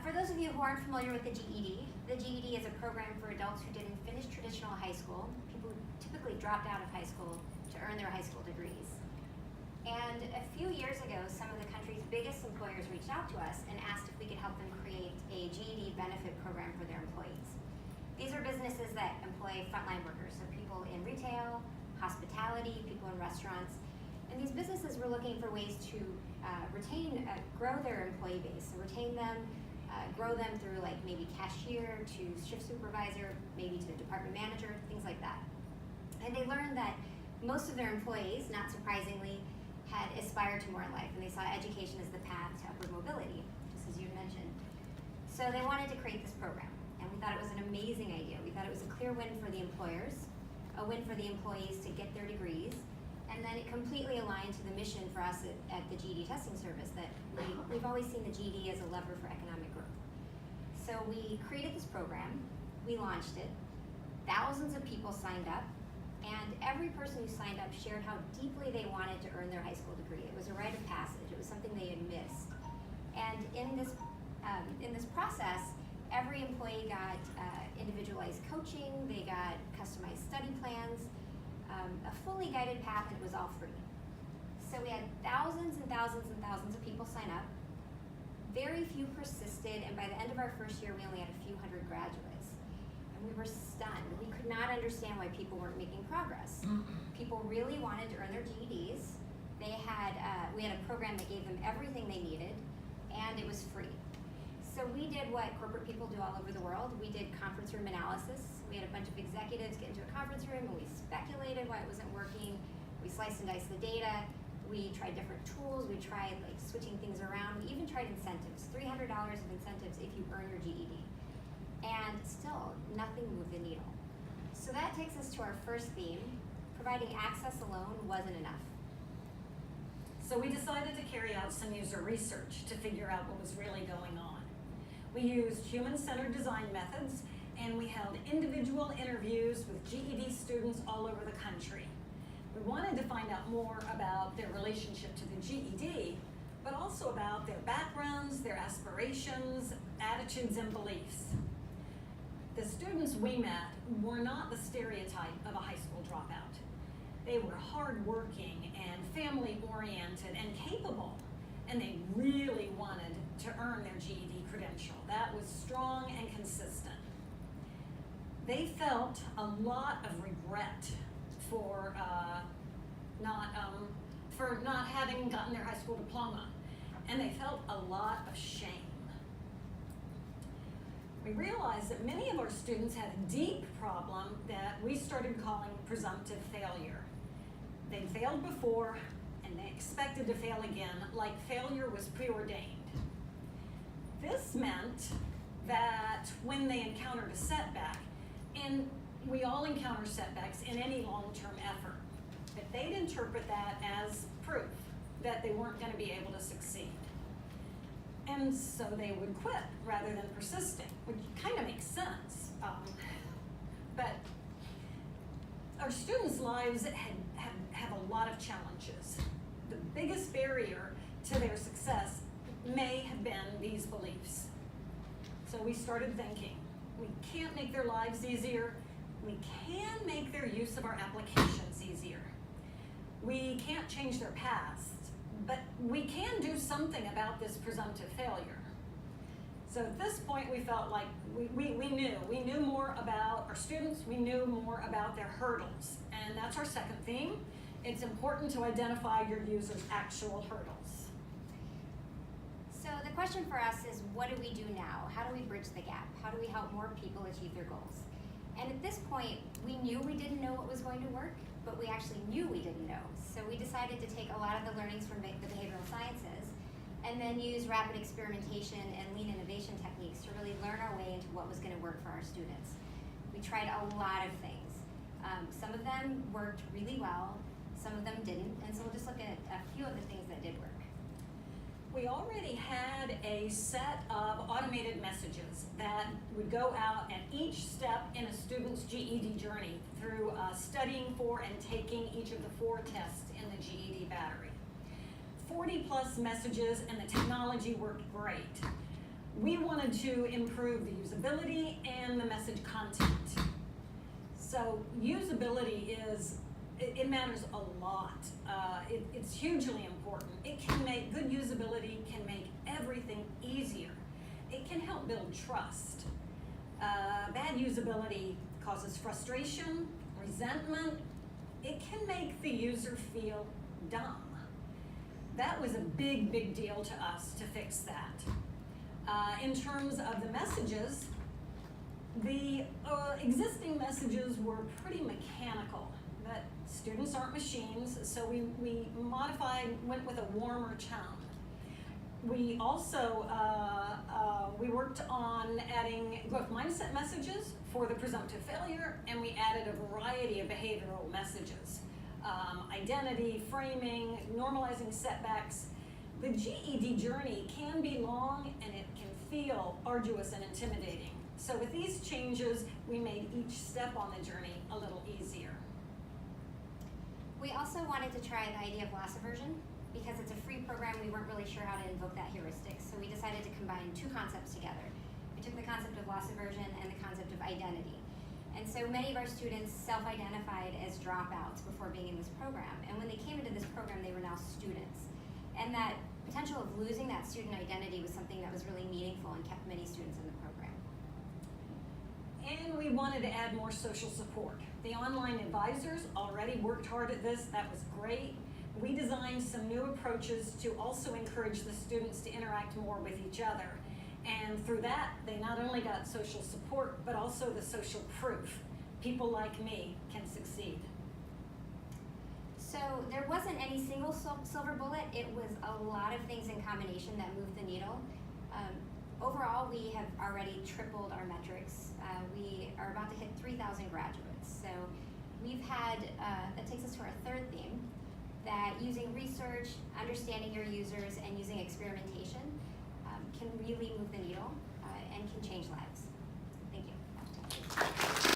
For those of you who aren't familiar with the GED is a program for adults who didn't finish traditional high school, people who typically dropped out of high school to earn their high school degrees. And a few years ago, some of the country's biggest employers reached out to us and asked if we could help them create a GED benefit program for their employees. These are businesses that employ frontline workers, so people in retail, hospitality, people in restaurants. And these businesses were looking for ways to grow their employee base, so retain them, grow them through like maybe cashier to shift supervisor, maybe to department manager, things like that. And they learned that most of their employees, not surprisingly, had aspired to more in life, and they saw education as the path to upward mobility, just as you mentioned. So they wanted to create this program, and we thought it was an amazing idea. We thought it was a clear win for the employers, a win for the employees to get their degrees, and then it completely aligned to the mission for us at the GED testing service that we've always seen the GED as a lever for economic growth. So we created this program, we launched it, thousands of people signed up, and every person who signed up shared how deeply they wanted to earn their high school degree. It was a rite of passage. It was something they had missed. And in this process, every employee got individualized coaching. They got customized study plans, a fully guided path, and it was all free. So we had thousands and thousands and thousands of people sign up. Very few persisted, and by the end of our first year, we only had a few hundred graduates. We were stunned. We could not understand why people weren't making progress. People really wanted to earn their GEDs. We had a program that gave them everything they needed, and it was free. So we did what corporate people do all over the world. We did conference room analysis. We had a bunch of executives get into a conference room, and we speculated why it wasn't working. We sliced and diced the data. We tried different tools. We tried like switching things around. We even tried incentives, $300 of incentives if you earn your GED. And still, nothing moved the needle. So that takes us to our first theme. Providing access alone wasn't enough. So we decided to carry out some user research to figure out what was really going on. We used human-centered design methods, and we held individual interviews with GED students all over the country. We wanted to find out more about their relationship to the GED, but also about their backgrounds, their aspirations, attitudes, and beliefs. The students we met were not the stereotype of a high school dropout. They were hardworking and family-oriented and capable, and they really wanted to earn their GED credential. That was strong and consistent. They felt a lot of regret for not having gotten their high school diploma, and they felt a lot of shame. We realized that many of our students had a deep problem that we started calling presumptive failure. They failed before, and they expected to fail again, like failure was preordained. This meant that when they encountered a setback, and we all encounter setbacks in any long-term effort, that they'd interpret that as proof that they weren't going to be able to succeed. And so they would quit rather than persisting, which kind of makes sense. But our students' lives have a lot of challenges. The biggest barrier to their success may have been these beliefs. So we started thinking, we can't make their lives easier. We can make their use of our applications easier. We can't change their past, but we can do something about this presumptive failure. So at this point, we felt like we knew more about our students, we knew more about their hurdles. And that's our second theme. It's important to identify your users' actual hurdles. So the question for us is, what do we do now? How do we bridge the gap? How do we help more people achieve their goals? And at this point, we knew we didn't know what was going to work, but we actually knew we didn't know. So we decided to take a lot of the learnings from the behavioral sciences and then use rapid experimentation and lean innovation techniques to really learn our way into what was going to work for our students. We tried a lot of things. Some of them worked really well, some of them didn't, and so we'll just look at a few of the things that did work. We already had a set of automated messages that would go out at each step in a student's GED journey through studying for and taking each of the 4 tests in the GED battery. 40+ messages, and the technology worked great. We wanted to improve the usability and the message content. So usability it matters a lot. It's hugely important. It can make, good usability can make everything easier. It can help build trust. Bad usability causes frustration, resentment. It can make the user feel dumb. That was a big, big deal to us to fix that. In terms of the messages, the existing messages were pretty mechanical. That students aren't machines, so we modified, went with a warmer tone. We also we worked on adding growth mindset messages for the presumptive failure, and we added a variety of behavioral messages. Identity, framing, normalizing setbacks. The GED journey can be long and it can feel arduous and intimidating. So with these changes, we made each step on the journey a little easier. We also wanted to try the idea of loss aversion. Because it's a free program, we weren't really sure how to invoke that heuristic, so we decided to combine two concepts together. We took the concept of loss aversion and the concept of identity. And so many of our students self-identified as dropouts before being in this program, and when they came into this program, they were now students. And that potential of losing that student identity was something that was really meaningful and kept many students in the program. And we wanted to add more social support. The online advisors already worked hard at this, that was great. We designed some new approaches to also encourage the students to interact more with each other. And through that, they not only got social support, but also the social proof. People like me can succeed. So there wasn't any single silver bullet. It was a lot of things in combination that moved the needle. Overall, we have already tripled our metrics. We are about to hit 3,000 graduates. So we've had, that takes us to our third theme, that using research, understanding your users, and using experimentation can really move the needle and can change lives.